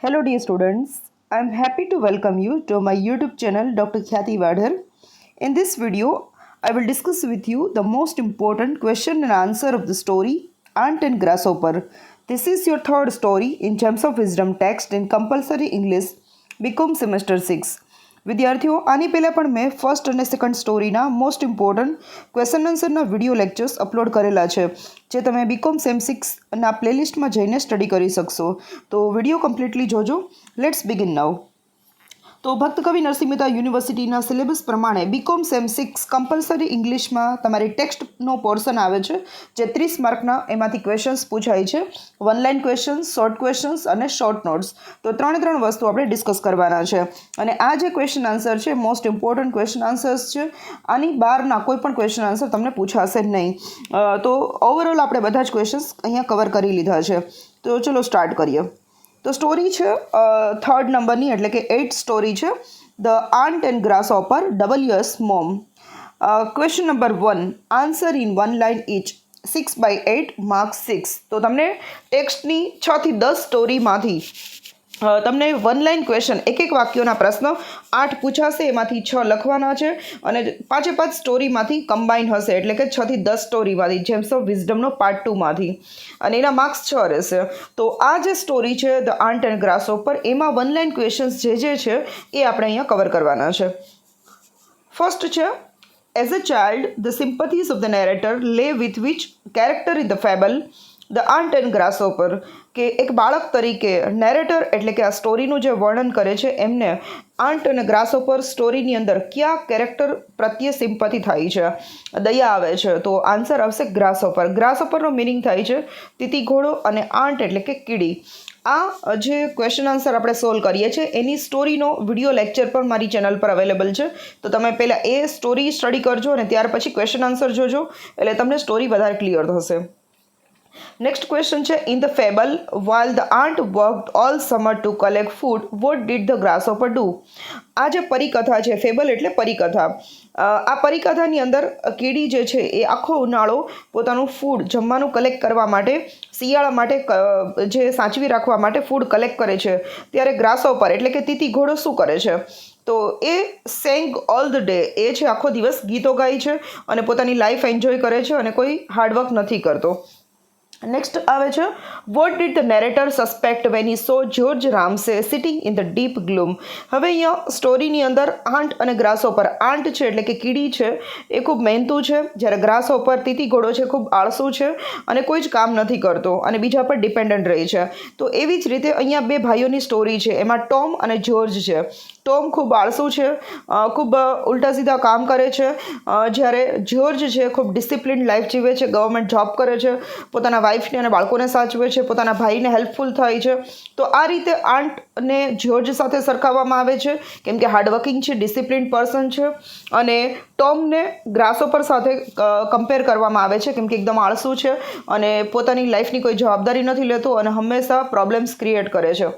Hello, dear students. I'm happy to welcome you to my YouTube channel, Dr. Khyati Vadhar. In this video, I will discuss with you the most important question and answer of the story Ant and Grasshopper. This is your third story in Gems of Wisdom text in compulsory English, BCom semester 6. વિદ્યાર્થીઓ આની પહેલાં પણ મેં first અને second સ્ટોરીના most important question આન્સરના video lectures upload કરેલા છે જે તમે બીકોમ સેમ 6ના પ્લેલિસ્ટમાં જઈને સ્ટડી કરી શકશો. તો વિડીયો કમ્પ્લીટલી જોજો. લેટ્સ બિગિન નાઉ. તો ભક્ત કવિ નરસિંહ મહેતા યુનિવર્સિટીના સિલેબસ પ્રમાણે બીકોમ સેમ 6 કમ્પલસરી ઇંગ્લિશમાં તમારી ટેક્સ્ટનો પોર્શન આવે છે જે 30 માર્કના એમાંથી ક્વેશ્ચન્સ પૂછાય છે. One line questions, short questions અને શોર્ટ નોટ્સ. તો ત્રણ વસ્તુ આપણે ડિસ્કસ કરવાના છે અને આ જે ક્વેશ્ચન આન્સર છે મોસ્ટ ઇમ્પોર્ટન્ટ ક્વેશ્ચન આન્સર્સ છે. આની બહારના કોઈ પણ ક્વેશ્ચન આન્સર તમને પૂછાશે નહીં. તો ઓવરઓલ આપણે બધા જ ક્વેશ્ચન્સ અહીંયા કવર કરી લીધા છે. તો ચલો સ્ટાર્ટ કરીએ. તો સ્ટોરી છે થર્ડ નંબરની એટલે કે 8th સ્ટોરી છે the ant and grasshopper WS Maugham. Question number 1 answer in one line each 6/8 marks 6. તો તમને ટેક્સ્ટની 6 થી 10 સ્ટોરીમાંથી તમને વન લાઇન ક્વેશ્ચન એક વાક્યોના પ્રશ્ન 8 પૂછાશે, એમાંથી 6 લખવાના છે અને 5 સ્ટોરીમાંથી કમ્બાઈન હશે એટલે કે 6 થી 10 સ્ટોરીમાંથી જેમ્સ ઓફ વિઝડમનો પાર્ટ 2માંથી અને એના માર્ક્સ 6 રહેશે. તો આ જે સ્ટોરી છે ધ આન્ટ એન્ડ ગ્રાસહોપર એમાં વન લાઇન ક્વેશ્ચન્સ જે છે એ આપણે અહીંયા કવર કરવાના છે. ફર્સ્ટ છે as a child the sympathies of the narrator lay with which character in the fable the ant and grasshopper. કે એક બાળક તરીકે નેરેટર એટલે કે આ સ્ટોરીનું જે વર્ણન કરે છે એમને આન્ટ અને ગ્રાસહોપર સ્ટોરીની અંદર કયા કેરેક્ટર પ્રત્યે સિમ્પથી થાય છે, દયા આવે છે? તો આન્સર આવશે ગ્રાસહોપર. ગ્રાસહોપરનો મિનિંગ થાય છે તીતી ઘોડો અને આન્ટ એટલે કે કીડી. આ જે ક્વેશ્ચન આન્સર આપણે સોલ્વ કરીએ છીએ એની સ્ટોરીનો વિડીયો લેક્ચર પણ મારી ચેનલ પર અવેલેબલ છે. તો તમે પહેલાં એ સ્ટોરી સ્ટડી કરજો અને ત્યાર પછી ક્વેશ્ચન આન્સર જોજો એટલે તમને સ્ટોરી વધારે ક્લિયર થશે. નેક્સ્ટ ક્વેશ્ચન છે in the fable while the ant worked all summer to collect food what did the grasshopper do? આ જે પરિકથા છે, ફેબલ એટલે પરિકથા, આ પરિકથાની અંદર કીડી જે છે એ આખો ઉનાળો પોતાનું ફૂડ જમવાનું કલેક્ટ કરવા માટે, શિયાળા માટે જે સાચવી રાખવા માટે ફૂડ કલેક્ટ કરે છે ત્યારે ગ્રાસહોપર એટલે કે તીતી ઘોડો શું કરે છે? તો એ સેંગ ઓલ ધ ડે, એ છે આખો દિવસ ગીતો ગાય છે અને પોતાની લાઈફ એન્જોય કરે છે અને કોઈ હાર્ડવર્ક નથી કરતો. નેક્સ્ટ આવે છે what did the narrator suspect when he saw George Ramsay sitting in the deep gloom. હવે અહીંયા સ્ટોરીની અંદર આન્ટ અને ગ્રાસહોપર, આન્ટ છે એટલે કે કીડી છે એ ખૂબ મહેનતુ છે, જ્યારે ગ્રાસહોપર તીતી ઘોડો છે ખૂબ આળસુ છે અને કોઈ જ કામ નથી કરતો અને બીજા પર ડિપેન્ડન્ટ રહી છે. તો એવી જ રીતે અહીંયા બે ભાઈઓની સ્ટોરી છે, એમાં ટોમ અને જ્યોર્જ છે. ટોમ ખૂબ આળસુ છે, ખૂબ ઉલટા સીધા કામ કરે છે, જ્યારે જ્યોર્જ છે ખૂબ ડિસિપ્લિન લાઈફ જીવે છે, ગવર્મેન્ટ જોબ કરે છે, પોતાના વાઈફને અને બાળકોને સાચવે છે, પોતાના ભાઈને હેલ્પફુલ થાય છે. તો આ રીતે આન્ટને જ્યોર્જ સાથે સરખાવવામાં આવે છે કેમ કે હાર્ડવર્કિંગ છે, ડિસિપ્લિન પર્સન છે, અને ટોમને ગ્રાસહોપર સાથે કમ્પેર કરવામાં આવે છે કેમ કે એકદમ આળસુ છે અને પોતાની લાઈફની કોઈ જવાબદારી નથી લેતો અને હંમેશા પ્રોબ્લેમ્સ ક્રિએટ કરે છે.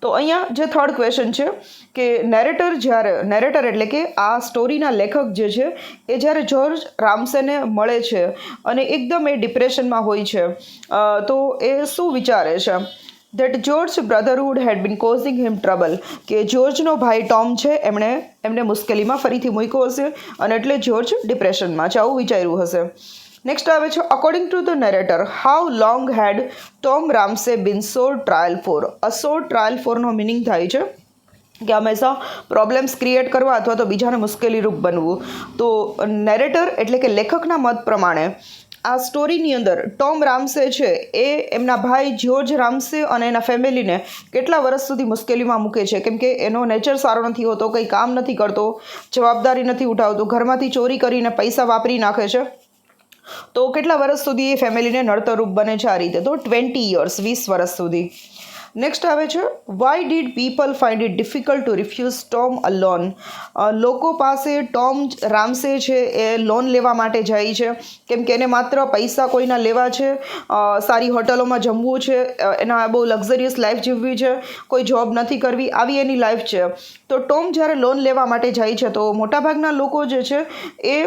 તો અહીંયા જે થર્ડ ક્વેશ્ચન છે કે નેરેટર એટલે કે આ સ્ટોરીના લેખક જે છે એ જ્યારે જ્યોર્જ રામસેને મળે છે અને એકદમ એ ડિપ્રેશનમાં હોય છે તો એ શું વિચારે છે? That George brotherhood had been causing him trouble. કે જ્યોર્જનો ભાઈ ટોમ છે એમને મુશ્કેલીમાં ફરીથી મૂક્યો હશે અને એટલે જ્યોર્જ ડિપ્રેશનમાં છે, આવું વિચાર્યું હશે. નેક્સ્ટ આવે છે according to the narrator how long had Tom Ramsay been sore trial four. અ સોર ટ્રાયલ ફોરનો મિનિંગ થાય છે કે હંમેશા પ્રોબ્લેમ્સ ક્રિએટ કરવા અથવા તો બીજાને મુશ્કેલીરૂપ બનવું. તો નેરેટર એટલે કે લેખકના મત પ્રમાણે આ સ્ટોરીની અંદર ટોમ રામસે છે એ એમના ભાઈ જ્યોર્જ રામસે અને એના ફેમિલીને કેટલા વર્ષ સુધી મુશ્કેલીમાં મૂકે છે કેમ કે એનો નેચર સારો નથી હોતો, કંઈ કામ નથી કરતો, જવાબદારી નથી ઉઠાવતો, ઘરમાંથી ચોરી કરીને પૈસા વાપરી નાખે છે. તો કેટલા વર્ષ સુધી એ ફેમિલીને નડતરરૂપ બને છે આ રીતે? તો 20 years, 20 વર્ષ સુધી. નેક્સ્ટ આવે છે why did people find it difficult to refuse Tom a loan. લોકો પાસે ટોમ રામસે છે એ લોન લેવા માટે જાય છે કેમ કે એને માત્ર પૈસા કોઈના લેવા છે, સારી હોટલોમાં જમવું છે, એના બહુ લક્ઝરિયસ લાઈફ જીવવી છે, કોઈ જોબ નથી કરવી, આવી એની લાઈફ છે. તો ટોમ જ્યારે લોન લેવા માટે જાય છે તો મોટાભાગના લોકો જે છે એ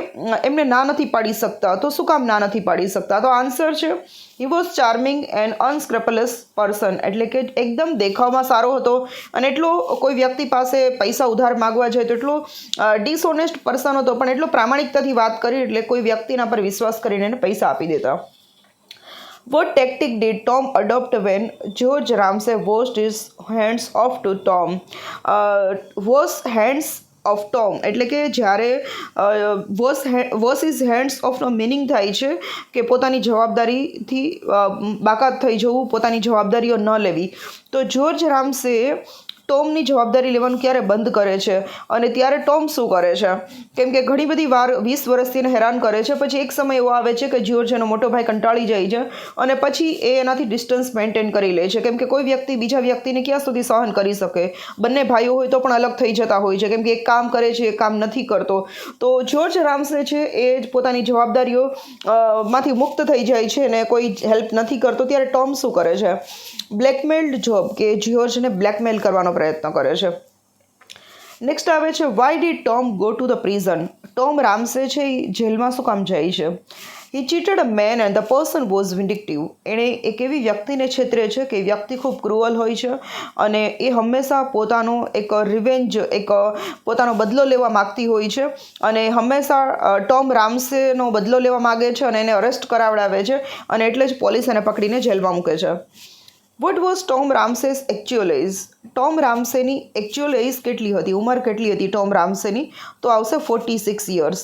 એમને ના નથી પાડી શકતા. તો શું કામ ના નથી પાડી શકતા? તો આન્સર છે he was charming and unscrupulous person, એટલે કે એકદમ દેખાવમાં સારો હતો અને એટલો કોઈ વ્યક્તિ પાસે પૈસા ઉધાર માગવા જાય તો એટલો ડિસઓનેસ્ટ પર્સન હતો, પણ એટલો પ્રામાણિકતાથી વાત કરી એટલે કોઈ વ્યક્તિના પર વિશ્વાસ કરીને એને પૈસા આપી દેતા. What tactic did Tom adopt when George Ramsay washed his hands off to Tom? Wash hands of Tom એટલે કે જ્યારે વોશ ઇઝ હેન્ડ્સ ઓફનો મિનિંગ થાય છે કે પોતાની જવાબદારીથી બાકાત થઈ જવું, પોતાની જવાબદારીઓ ન લેવી. તો જ્યોર્જ રામસે ટોમની જવાબદારી લેવાનું ક્યારે બંધ કરે છે અને ત્યારે ટોમ શું કરે છે? કેમ કે ઘણી બધી વાર 20 વર્ષથી એને હેરાન કરે છે. પછી એક સમય એવો આવે છે કે જ્યોર્જ એનો મોટો ભાઈ કંટાળી જાય છે અને પછી એ એનાથી ડિસ્ટન્સ મેન્ટેન કરી લે છે. કેમ કે કોઈ વ્યક્તિ બીજા વ્યક્તિને ક્યાં સુધી સહન કરી શકે? બંને ભાઈઓ હોય તો પણ અલગ થઈ જતા હોય છે, કેમ કે એક કામ કરે છે, એક કામ નથી કરતો. તો જ્યોર્જ રામસે છે એ પોતાની જવાબદારીઓ માંથી મુક્ત થઈ જાય છે અને કોઈ હેલ્પ નથી કરતો. ત્યારે ટોમ શું કરે છે? બ્લેકમેલ્ડ જોબ, કે જ્યોર્જને બ્લેકમેલ કરવાનો પ્રયત્ન કરે છે. નેક્સ્ટ આવે છે why did Tom go to the prison? Tom Ramsay છે એ જેલમાં શું કામ જાય છે? He cheated a man and the person was vindictive. એણે એક એવી વ્યક્તિને છેતરે છે કે વ્યક્તિ ખૂબ ક્રુઅલ હોય છે અને એ હંમેશા પોતાનો એક રિવેન્જ, એક પોતાનો બદલો લેવા માગતી હોય છે અને હંમેશા ટોમ રામસેનો બદલો લેવા માગે છે અને એને અરેસ્ટ કરાવડાવે છે અને એટલે જ પોલીસ એને પકડીને જેલમાં મૂકે છે. What was Tom Ramsay's actual age? Tom રામસેની એકચ્યુઅલ એજ કેટલી હતી, ઉંમર કેટલી હતી ટોમ રામસેની? તો આવશે 46 યર્સ.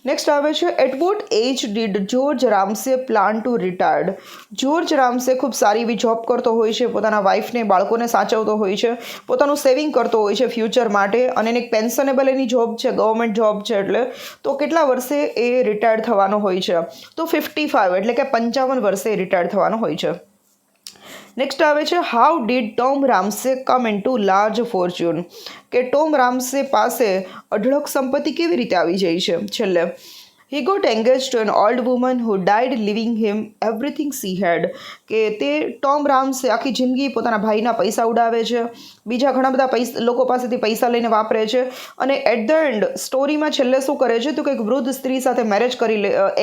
નેક્સ્ટ આવે છે at what age did George Ramsay plan to retired? George Ramsay ખૂબ સારી એવી જોબ કરતો હોય છે, પોતાના વાઇફને, બાળકોને સાચવતો હોય છે, પોતાનું સેવિંગ કરતો હોય છે ફ્યુચર માટે અને એને એક પેન્શનેબલ એની જોબ છે, ગવર્મેન્ટ જોબ છે. એટલે તો કેટલા વર્ષે એ રિટાયર્ડ થવાનો હોય છે? તો 55 એટલે કે 55 વર્ષે રિટાયર્ડ થવાનો હોય છે. નેક્સ્ટ આવે છે how did Tom Ramsay come in to large fortune? કે ટોમ રામસે પાસે અઢળક સંપત્તિ કેવી રીતે આવી જાય છે છેલ્લે? He got engage to an old woman who died leaving him everything she had. કે તે ટોમ રામસે આખી જિંદગી પોતાના ભાઈના પૈસા ઉડાવે છે, બીજા ઘણા બધા લોકો પાસેથી પૈસા લઈને વાપરે છે અને એટ ધ એન્ડ સ્ટોરીમાં છેલ્લે શું કરે છે તો કંઈક વૃદ્ધ સ્ત્રી સાથે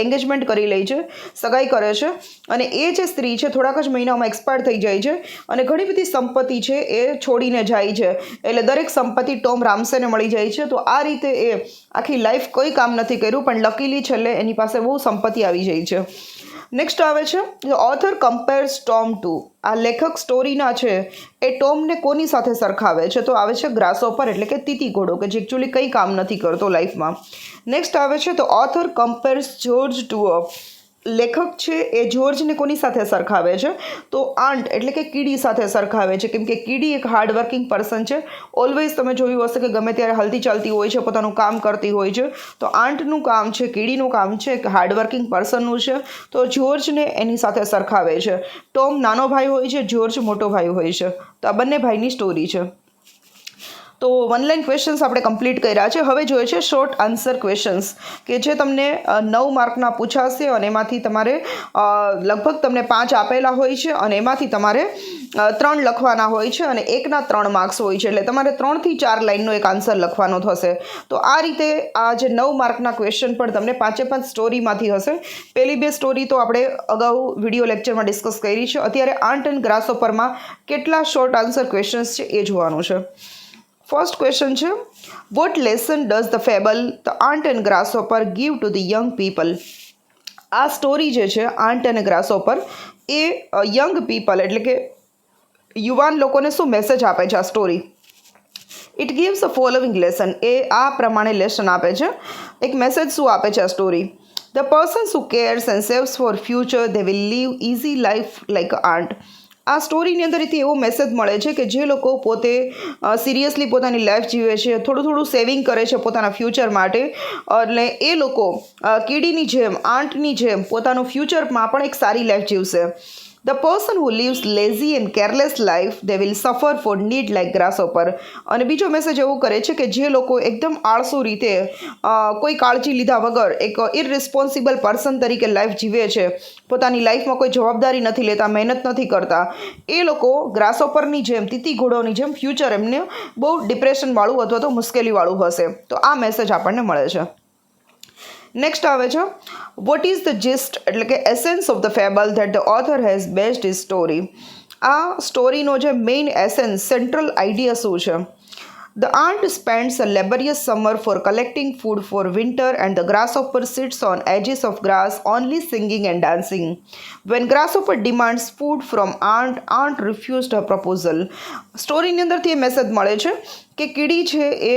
એંગેજમેન્ટ કરી લે છે, સગાઈ કરે છે અને એ જે સ્ત્રી છે થોડાક જ મહિનામાં એક્સપાયર થઈ જાય છે અને ઘણી બધી સંપત્તિ છે એ છોડીને જાય છે. એટલે દરેક સંપત્તિ ટોમ રામસેને મળી જાય છે. તો આ રીતે એ આખી લાઈફ કોઈ કામ નથી કર્યું પણ લકીલી છેલ્લે એની પાસે બહુ સંપત્તિ આવી જાય છે. નેક્સ્ટ આવે છે ઓથર કમ્પેર્સ ટોમ ટુ. આ લેખક સ્ટોરીના છે એ ટોમને કોની સાથે સરખાવે છે? તો આવે છે ગ્રાસહોપર એટલે કે તીતી ઘોડો, કે જે એકચ્યુઅલી કંઈ કામ નથી કરતો લાઈફમાં. નેક્સ્ટ આવે છે તો author compares George to a. લેખક છે એ જ્યોર્જને કોની સાથે સરખાવે છે? તો આંટ એટલે કે કીડી સાથે સરખાવે છે, કેમ કે કીડી એક હાર્ડવર્કિંગ પર્સન છે. ઓલવેઝ તમે જોયું હશે કે ગમે ત્યારે હલતી ચાલતી હોય છે, પોતાનું કામ કરતી હોય છે. તો આંટનું કામ છે, કીડીનું કામ છે, એક હાર્ડવર્કિંગ પર્સનનું છે. તો જ્યોર્જને એની સાથે સરખાવે છે. ટોમ નાનો ભાઈ હોય છે, જ્યોર્જ મોટો ભાઈ હોય છે. તો આ બંને ભાઈની સ્ટોરી છે. તો વન લાઇન ક્વેશ્ચન્સ આપણે કમ્પ્લીટ કર્યા છે. હવે જોઈએ છે શોર્ટ આન્સર ક્વેશ્ચન્સ, કે જે તમને 9 માર્કના પૂછાશે અને એમાંથી તમારે લગભગ તમને 5 આપેલા હોય છે અને એમાંથી તમારે 3 લખવાના હોય છે અને એકના 3 માર્ક્સ હોય છે. એટલે તમારે 3 થી 4 લાઇનનો એક આન્સર લખવાનો થશે. તો આ રીતે આ જે 9 માર્કના ક્વેશ્ચન પણ તમને 5 સ્ટોરીમાંથી હશે. પહેલી 2 સ્ટોરી તો આપણે અગાઉ વિડીયો લેક્ચરમાં ડિસ્કસ કરી છે. અત્યારે આંટ એન્ડ ગ્રાસહોપરમાં કેટલા શોર્ટ આન્સર ક્વેશ્ચન્સ છે એ જોવાનું છે. ફર્સ્ટ ક્વેશ્ચન છે what lesson does the fable the ant and grasshopper give to the young people? આ સ્ટોરી જે છે આન્ટ અને ગ્રાસહોપર એ યંગ પીપલ એટલે કે યુવાન લોકોને શું મેસેજ આપે છે આ story? It gives a following lesson. એ આ પ્રમાણે લેસન આપે છે. એક મેસેજ શું આપે છે આ story? The persons who cares and saves for future they will live easy life like a ant. આ સ્ટોરીની અંદરથી એવો મેસેજ મળે છે કે જે લોકો પોતે સિરિયસલી પોતાની લાઈફ જીવે છે, થોડું થોડું સેવિંગ કરે છે પોતાના ફ્યુચર માટે, એટલે એ લોકો કીડીની જેમ, આંટની જેમ પોતાનું ફ્યુચરમાં પણ એક સારી લાઈફ જીવશે. The person who lives lazy and careless life they will suffer for need like grasshopper. અને બીજો મેસેજ એવું કરે છે કે જે લોકો એકદમ આળસુ રીતે કોઈ કાળજી લીધા વગર એક ઇરરિસ્પોન્સિબલ પર્સન તરીકે લાઈફ જીવે છે, પોતાની લાઈફમાં કોઈ જવાબદારી નથી લેતા, મહેનત નથી કરતા, એ લોકો ગ્રાસહોપરની જેમ, તીતી ઘોડોની જેમ ફ્યુચર એમને બહુ ડિપ્રેશનવાળું અથવા તો મુશ્કેલીવાળું હશે. તો આ મેસેજ આપણને મળે છે. નેક્સ્ટ આવે છે વોટ ઇઝ ધ જીસ્ટ એટલે કે essence of the fable that the author has based his story? આ સ્ટોરીનો જે મેઇન એસેન્સ સેન્ટ્રલ આઈડિયા શું છે? The ant spends a laborious summer for collecting food for winter, and the grasshopper sits on edges of grass, only singing and dancing. When grasshopper demands food from ant, ant refused her proposal. સ્ટોરીની અંદરથી એ message મળે છે કે કીડી છે એ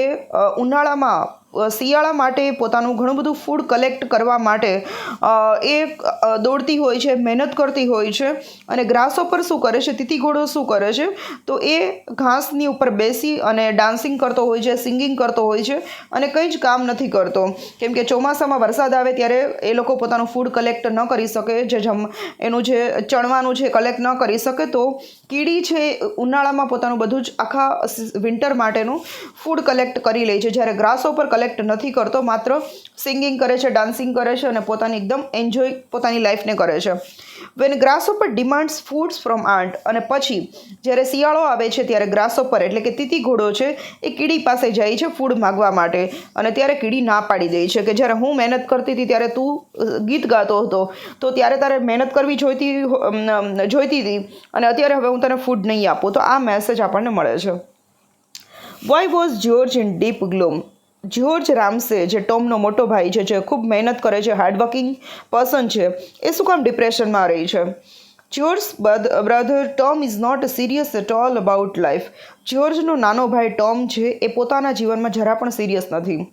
ઉનાળામાં શિયાળા માટે પોતાનું ઘણું બધું ફૂડ કલેક્ટ કરવા માટે એ દોડતી હોય છે, મહેનત કરતી હોય છે, અને ગ્રાસહોપર શું કરે છે, તીતી ઘોડો શું કરે છે, તો એ ઘાસની ઉપર બેસી અને ડાન્સિંગ કરતો હોય છે, સિંગિંગ કરતો હોય છે, અને કંઈ જ કામ નથી કરતો, કેમ કે ચોમાસામાં વરસાદ આવે ત્યારે એ લોકો પોતાનું ફૂડ કલેક્ટ ન કરી શકે, એનું જે ચણવાનું છે કલેક્ટ ન કરી શકે, તો કીડી છે ઉનાળામાં પોતાનું બધું જ આખા વિન્ટર માટેનું ફૂડ કલેક્ટ કરી લે છે, જ્યારે ગ્રાસહોપર કલેક્ટ નથી કરતો, માત્ર સિંગિંગ કરે છે, ડાન્સિંગ કરે છે, અને પોતાની એકદમ એન્જોય પોતાની લાઈફને કરે છે. When grasshopper demands foods from ant, અને પછી જ્યારે શિયાળો આવે છે ત્યારે ગ્રાસહોપર એટલે કે તીતી ઘોડો છે એ કીડી પાસે જાય છે ફૂડ માગવા માટે, અને ત્યારે કીડી ના પાડી દે છે કે જ્યારે હું મહેનત કરતી હતી ત્યારે તું ગીત ગાતો હતો, તો ત્યારે તારે મહેનત કરવી જોઈતી હતી, અને અત્યારે હવે હું તને ફૂડ નહીં આપું. તો આ મેસેજ આપણને મળે છે. Why was George in deep gloom? George Ramsay, જે ટોમનો મોટો ભાઈ છે, જે ખૂબ મહેનત કરે છે, હાર્ડવર્કિંગ પર્સન છે, એ શું કામ ડિપ્રેશનમાં રહી છે? George brother Tom is not serious at all about life. જ્યોર્જનો નાનો ભાઈ ટોમ છે એ પોતાના જીવનમાં જરા પણ સિરિયસ નથી.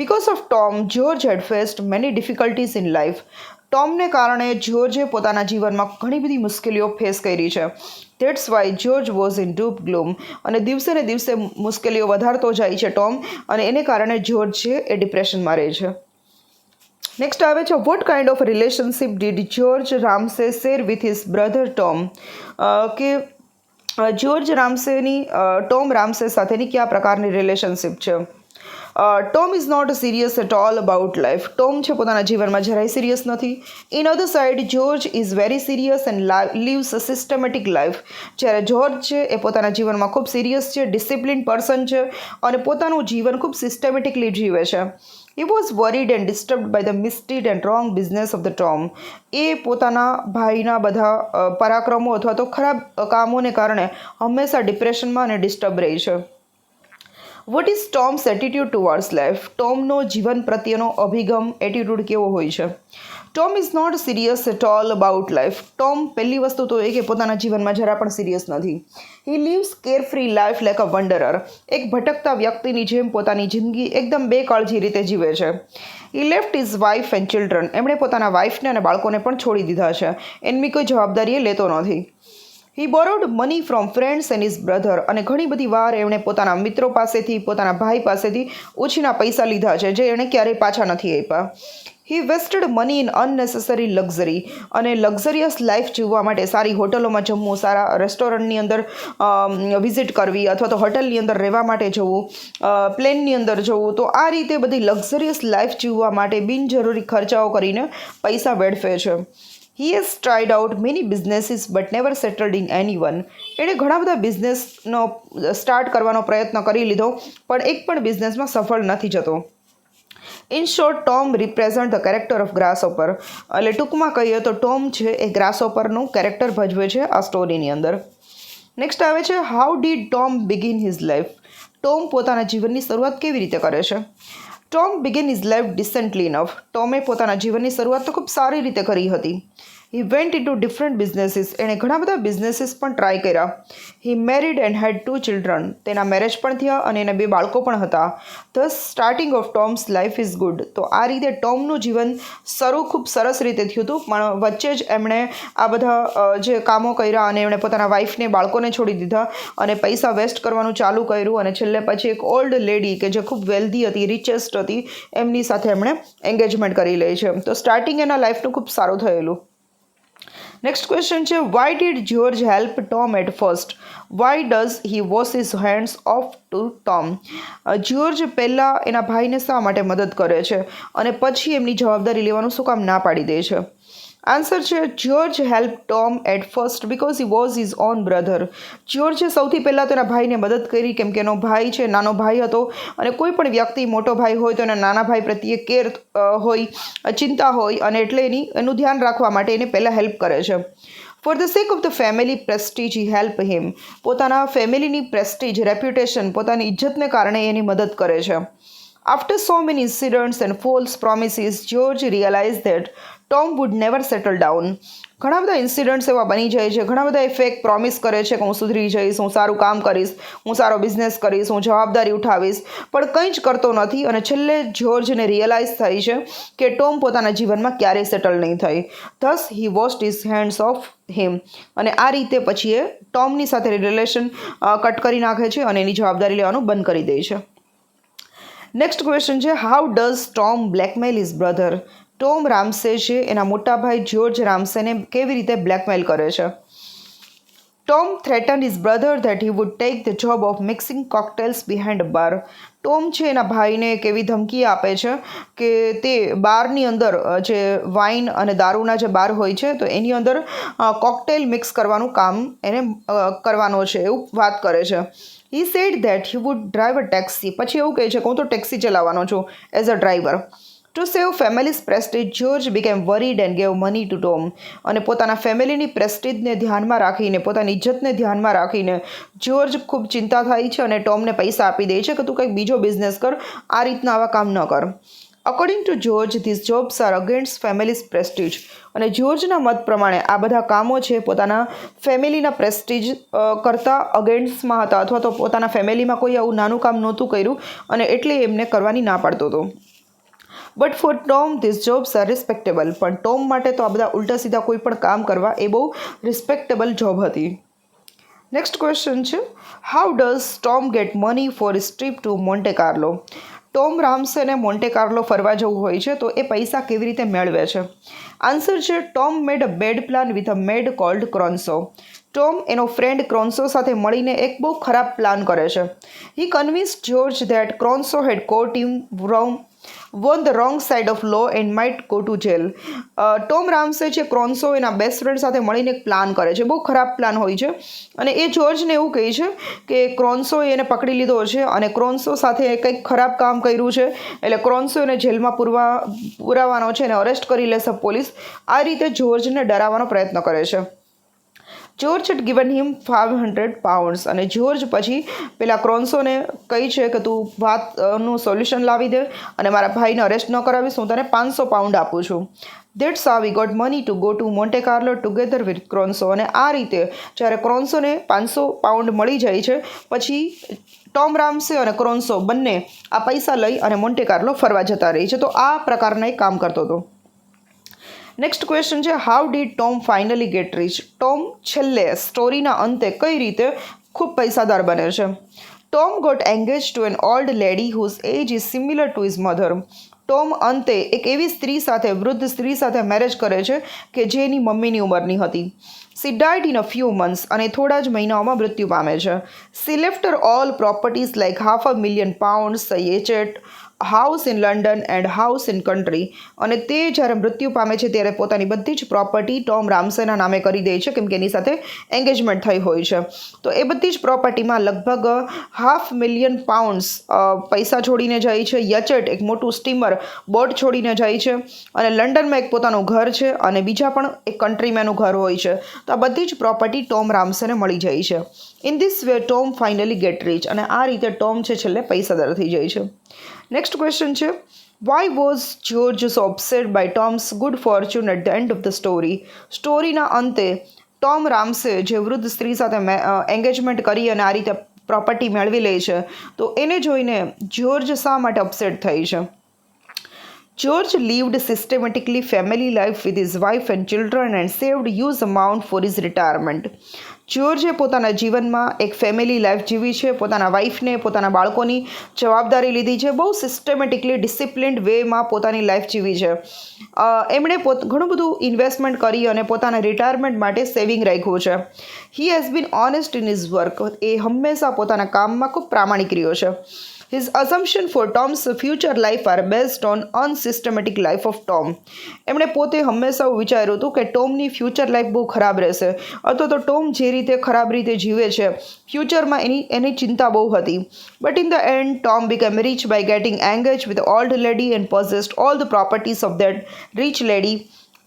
Because of Tom, George had faced many difficulties in life. ટોમને કારણે જ્યોર્જે પોતાના જીવનમાં ઘણી બધી મુશ્કેલીઓ ફેસ કરી છે. That's why George was in deep gloom. અને દિવસે ને દિવસે મુશ્કેલીઓ વધારતો જાય છે ટોમ, અને એને કારણે જ્યોર્જ છે એ ડિપ્રેશનમાં રહે છે. નેક્સ્ટ આવે છે, what kind of relationship did George Ramsay share with his brother Tom? કે જ્યોર્જ રામસેની ટોમ રામસે સાથેની કયા પ્રકારની રિલેશનશિપ છે? Tom is not serious at all about life. Tom છે પોતાના જીવનમાં જરાય સિરિયસ નથી. In other side, George is very serious and lives a systematic life. જ્યારે જ્યોર્જ છે એ પોતાના જીવનમાં ખૂબ સિરિયસ છે, ડિસિપ્લિન પર્સન છે, અને પોતાનું જીવન ખૂબ સિસ્ટમેટિકલી જીવે છે. He was worried and disturbed by the misdeed and wrong business of the Tom. એ પોતાના ભાઈના બધા પરાક્રમો અથવા તો ખરાબ કામોને કારણે હંમેશા ડિપ્રેશનમાં અને ડિસ્ટર્બ રહી છે. What is Tom's attitude towards life? ટોમનો જીવન પ્રત્યેનો અભિગમ, એટીટ્યુડ કેવો હોય છે? Tom is not serious at all about life. Tom પહેલી વસ્તુ તો એ કે પોતાના જીવનમાં જરા પણ સિરિયસ નથી. He lives carefree life like a wanderer. એક ભટકતા વ્યક્તિની જેમ પોતાની જિંદગી એકદમ બેકાળજી રીતે જીવે છે. હી left his wife and children. એમણે પોતાના વાઇફને અને બાળકોને પણ છોડી દીધા છે. એમની કોઈ જવાબદારી એ લેતો નથી. He borrowed money from friends and his brother. અને ઘણી બધી વાર એમણે પોતાના મિત્રો પાસેથી, પોતાના ભાઈ પાસેથી ઉછીના પૈસા લીધા છે, જે એણે ક્યારેય પાછા નથી આપ્યા. He wasted money in unnecessary luxury. અને લક્ઝરિયસ લાઈફ જીવવા માટે સારી હોટલોમાં જમવું, સારા રેસ્ટોરન્ટની અંદર વિઝિટ કરવી, અથવા તો હોટલની અંદર રહેવા માટે જવું, પ્લેનની અંદર જવું, તો આ રીતે બધી લક્ઝરિયસ લાઈફ જીવવા માટે બિનજરૂરી ખર્ચાઓ કરીને પૈસા વેડફે છે. He has tried out many businesses but never settled in any one. એણે ઘણા બધા બિઝનેસનો સ્ટાર્ટ કરવાનો પ્રયત્ન કરી લીધો, પણ એક પણ બિઝનેસમાં સફળ નથી જતો. In short, Tom represent the character of grasshopper. એટલે ટૂંકમાં કહીએ તો ટોમ છે એ ગ્રાસહોપરનું કેરેક્ટર ભજવે છે આ સ્ટોરીની અંદર. નેક્સ્ટ આવે છે, how did Tom begin his life? Tom પોતાના જીવનની શરૂઆત કેવી રીતે કરે છે? Tom begin his life decently enough. ટોમે પોતાના જીવનની શરૂઆત તો ખૂબ સારી રીતે કરી હતી. He went into different businesses. એણે ઘણા બધા બિઝનેસીસ પણ ટ્રાય કર્યા. He married and had 2 children. તેના મેરેજ પણ થયા અને એના 2 બાળકો પણ હતા. Thus starting of Tom's life is good. તો આ રીતે ટોમનું જીવન શરૂ ખૂબ સરસ રીતે થયું હતું, પણ વચ્ચે જ એમણે આ બધા જે કામો કર્યા અને એમણે પોતાના વાઈફને, બાળકોને છોડી દીધા અને પૈસા વેસ્ટ કરવાનું ચાલુ કર્યું, અને છેલ્લે પછી એક ઓલ્ડ લેડી કે જે ખૂબ વેલ્ધી હતી, રિચેસ્ટ હતી, એમની સાથે એમણે એન્ગેજમેન્ટ કરી લે છે. તો સ્ટાર્ટિંગ એના લાઈફનું ખૂબ સારું થયેલું. નેક્સ્ટ ક્વેશ્ચન છે, why did George help Tom at first? Why does he wash his hands off to Tom? George પહેલાં એના ભાઈને શા માટે મદદ કરે છે અને પછી એમની જવાબદારી લેવાનું શું કામ ના પાડી દે છે? આન્સર છે, George help Tom at first because he was his own brother. જ્યોર્જે સૌથી પહેલાં તો એના ભાઈને મદદ કરી, કેમ કે એનો ભાઈ છે, નાનો ભાઈ હતો, અને કોઈ પણ વ્યક્તિ મોટો ભાઈ હોય તો એના નાના ભાઈ પ્રત્યે કેર હોય, ચિંતા હોય, અને એટલે એનું ધ્યાન રાખવા માટે એને પહેલાં હેલ્પ કરે છે. For the sec of the family Prestige he help him. પોતાના ફેમિલીની પ્રેસ્ટીજ, રેપ્યુટેશન, પોતાની ઇજ્જતને કારણે એની મદદ કરે છે. After so many incidents and false promises, George realized that Tom would never settle down. ઘણા બધા ઇન્સિડન્ટ્સ એવા બની જાય છે, ઘણા બધા એ ફેક પ્રોમિસ કરે છે કે હું સુધરી જઈશ, હું સારું કામ કરીશ, હું સારો બિઝનેસ કરીશ, હું જવાબદારી ઉઠાવીશ, પણ કંઈ જ કરતો નથી. અને છેલ્લે જ્યોર્જને રિયલાઇઝ થઈ છે કે ટોમ પોતાના જીવનમાં ક્યારેય સેટલ નહીં થાય. This he washed his hands of him. અને આ રીતે પછી એ ટોમની સાથે રિલેશન કટ કરી નાખે છે અને એની જવાબદારી લેવાનું બંધ કરી દે છે. નેક્સ્ટ ક્વેશ્ચન છે, how does Tom blackmail his brother. Tom Ramsay છે એના મોટા ભાઈ જ્યોર્જ રામસેને કેવી રીતે બ્લેકમેલ કરે છે? Tom threaten his brother that he would take the job of mixing cocktails behind a bar. Tom છે એના ભાઈને કેવી ધમકી આપે છે કે તે બારની અંદર જે વાઇન અને દારૂના જે બાર હોય છે તો એની અંદર કોકટેલ મિક્સ કરવાનું કામ એને કરવાનો છે એવું વાત કરે છે. He said that he would drive a taxi. પછી એવું કહે છે કે હું તો ટેક્સી ચલાવવાનો છું as a driver. To save families Prestige, George became worried and gave money to Tom. અને પોતાના ફેમિલીની પ્રેસ્ટીજને ધ્યાનમાં રાખીને, પોતાની ઇજ્જતને ધ્યાનમાં રાખીને જ્યોર્જ ખૂબ ચિંતા થાય છે અને ટોમને પૈસા આપી દે છે કે તું કંઈક બીજો બિઝનેસ કર, આ રીતના આવા કામ ન કર. According to George, this jobs are against families prestige. અને જ્યોર્જના મત પ્રમાણે આ બધા કામો છે પોતાના ફેમિલીના પ્રેસ્ટીજ કરતાં અગેન્સ્ટમાં હતા, અથવા તો પોતાના ફેમિલીમાં કોઈ આવું નાનું કામ નહોતું કર્યું અને એટલે એમને કરવાની ના પાડતો હતો. But for Tom this jobs are respectable. પણ ટોમ માટે તો આ બધા ઉલટા સીધા કોઈ પણ કામ કરવા એ બહુ રિસ્પેક્ટેબલ જોબ હતી. નેક્સ્ટ ક્વેશ્ચન છે, how does Tom get money for his trip to Monte Carlo. Tom રામસેને મોન્ટે કાર્લો ફરવા જવું હોય છે તો એ પૈસા કેવી રીતે મેળવે છે? આન્સર છે, Tom made a bad plan with a mad called Cronshaw. Tom એનો ફ્રેન્ડ ક્રોન્સો સાથે મળીને એક બહુ ખરાબ પ્લાન કરે છે. He convince George that Cronshaw had caught him on the wrong side of law and might go to jail. Tom Ramsay છે Cronshaw એના બેસ્ટ ફ્રેન્ડ સાથે મળીને એક પ્લાન કરે છે, બહુ ખરાબ પ્લાન હોય છે. અને એ જ્યોર્જને એવું કહે છે કે ક્રોન્સોએ એને પકડી લીધો છે અને ક્રોન્સો સાથે કંઈક ખરાબ કામ કર્યું છે, એટલે ક્રોન્સો એને જેલમાં પુરાવાનો છે, એને અરેસ્ટ કરી લેશે પોલીસ. આ રીતે જ્યોર્જને ડરાવવાનો પ્રયત્ન કરે છે. George had given him £500. અને જ્યોર્જ પછી પેલા ક્રોન્સોને કહી છે કે તું વાતનું સોલ્યુશન લાવી દે અને મારા ભાઈને અરેસ્ટ ન કરાવીશ, હું તને £500 આપું છું. That's how we got money to go to Monte Carlo together with ક્રોન્સો. અને આ રીતે જ્યારે ક્રોન્સોને £500 મળી જાય છે પછી ટોમ રામસે અને ક્રોન્સો બંને આ પૈસા લઈ અને મોન્ટે કાર્લો ફરવા જતા રહી છે. તો આ પ્રકારના એક કામ કરતો હતો. નેક્સ્ટ ક્વેશ્ચન છે, how did Tom finally get rich. Tom છેલ્લે સ્ટોરીના અંતે કઈ રીતે ખૂબ પૈસાદાર બને છે? Tom got engage to an old lady whose age is similar to his mother. Tom અંતે એક એવી સ્ત્રી સાથે, વૃદ્ધ સ્ત્રી સાથે મેરેજ કરે છે કે જે એની મમ્મીની ઉંમરની હતી. C died in a few months. અને થોડા જ મહિનાઓમાં મૃત્યુ પામે છે. C left Har all properties like £500,000, a yacht, house in London and house in country. અને તે જ્યારે મૃત્યુ પામે છે ત્યારે પોતાની બધી જ પ્રોપર્ટી ટોમ રામસેના નામે કરી દે છે, કેમ કે એની સાથે એન્ગેજમેન્ટ થઈ હોય છે. તો એ બધી જ પ્રોપર્ટીમાં લગભગ £500,000 પૈસા છોડીને જાય છે. યચેટ એક મોટું સ્ટીમર, બોટ છોડીને જાય છે. અને લંડનમાં એક પોતાનું ઘર છે અને બીજા પણ એક કન્ટ્રીમાં એનું ઘર હોય છે. તો આ બધી જ પ્રોપર્ટી ટોમ રામસેને મળી જાય છે. In this way Tom finally get rich. અને આ રીતે ટોમ છે છેલ્લે પૈસાદાર થઈ જાય છે. નેક્સ્ટ ક્વેશ્ચન છે, why was George so upset by Tom's good fortune at the end of the story. સ્ટોરીના અંતે ટોમ રામસે જે વૃદ્ધ સ્ત્રી સાથે એન્ગેજમેન્ટ કરી અને આ રીતે પ્રોપર્ટી મેળવી લે છે, તો એને જોઈને જ્યોર્જ શા માટે અપસેટ થઈ છે? George lived systematically family life with his wife and children and saved huge amount for his retirement. જ્યોર્જે પોતાના જીવનમાં એક ફેમિલી લાઈફ જીવી છે, પોતાના વાઈફને, પોતાના બાળકોની જવાબદારી લીધી છે, બહુ સિસ્ટમેટિકલી ડિસિપ્લિન્ડ વેમાં પોતાની લાઈફ જીવી છે. એમણે ઘણું બધું ઇન્વેસ્ટમેન્ટ કરી અને પોતાના રિટાયરમેન્ટ માટે સેવિંગ રાખ્યું છે. He has been honest in his work. એ હંમેશા પોતાના કામમાં ખૂબ પ્રામાણિક રહ્યો છે. His assumption for Tom's future life are based on unsystematic life of Tom. એમણે પોતે હંમેશા એવું વિચાર્યું હતું કે ટોમની ફ્યુચર લાઈફ બહુ ખરાબ રહેશે, અથવા તો ટોમ જે રીતે ખરાબ રીતે જીવે છે ફ્યુચરમાં એની ચિંતા બહુ હતી. But in the and Tom became rich by getting engaged with the old lady and possessed all the properties of that rich lady.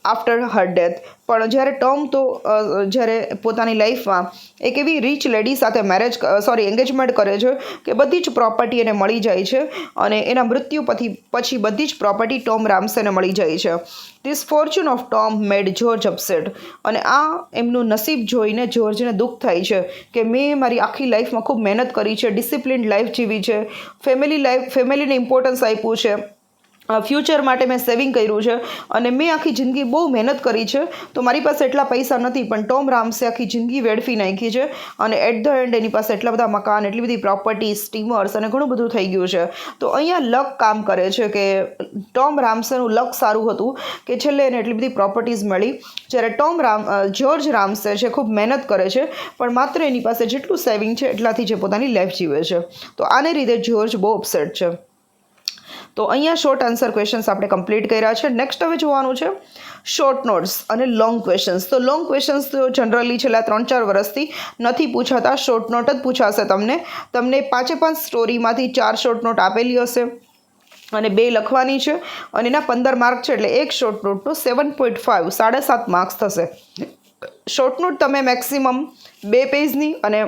After Har death. પણ જ્યારે ટોમ તો જ્યારે પોતાની લાઈફમાં એક એવી રીચ લેડી સાથે એંગેજમેન્ટ કરે છે કે બધી જ પ્રોપર્ટી એને મળી જાય છે અને એના મૃત્યુ પછી બધી જ પ્રોપર્ટી ટોમ રામસેને મળી જાય છે. This Fortune of Tom made George upset. અને આ એમનું નસીબ જોઈને જોર્જને દુઃખ થાય છે કે મેં મારી આખી લાઈફમાં ખૂબ મહેનત કરી છે, ડિસિપ્લિન્ડ લાઈફ જીવી છે, ફેમિલીને ઇમ્પોર્ટન્સ આપ્યું છે, ફ્યુચર માટે મેં સેવિંગ કર્યું છે અને મેં આખી જિંદગી બહુ મહેનત કરી છે, તો મારી પાસે એટલા પૈસા નથી. પણ ટોમ રામસે આખી જિંદગી વેડફી નાખી છે અને એટ ધ એન્ડ એની પાસે એટલા બધા મકાન, એટલી બધી પ્રોપર્ટી, સ્ટીમર્સ અને ઘણું બધું થઈ ગયું છે. તો અહીંયા લક કામ કરે છે કે ટોમ રામસેનું લક સારું હતું કે છેલ્લે એને એટલી બધી પ્રોપર્ટીઝ મળી. જ્યારે જોર્જ રામસે છે ખૂબ મહેનત કરે છે પણ માત્ર એની પાસે જેટલું સેવિંગ છે એટલાથી જે પોતાની લાઈફ જીવે છે. તો આને લીધે જોર્જ બહુ અપસેટ છે. તો અહીંયા શોર્ટ આન્સર ક્વેશ્ચન્સ આપણે કમ્પ્લીટ કર્યા છે. નેક્સ્ટ હવે જોવાનું છે શોર્ટ નોટ્સ અને લોંગ ક્વેશ્ચન્સ. તો લોંગ ક્વેશ્ચન્સ તો જનરલી છેલ્લા 3-4 વર્ષથી નથી પૂછાતા, શોર્ટ નોટ જ પૂછાશે. તમને 5 સ્ટોરીમાંથી 4 શોર્ટ નોટ આપેલી હશે અને 2 લખવાની છે અને એના 15 માર્ક છે, એટલે એક શોર્ટ નોટનો 7.5 7.5 માર્ક્સ થશે. શોર્ટ નોટ તમે મેક્સિમમ 2 પેજની અને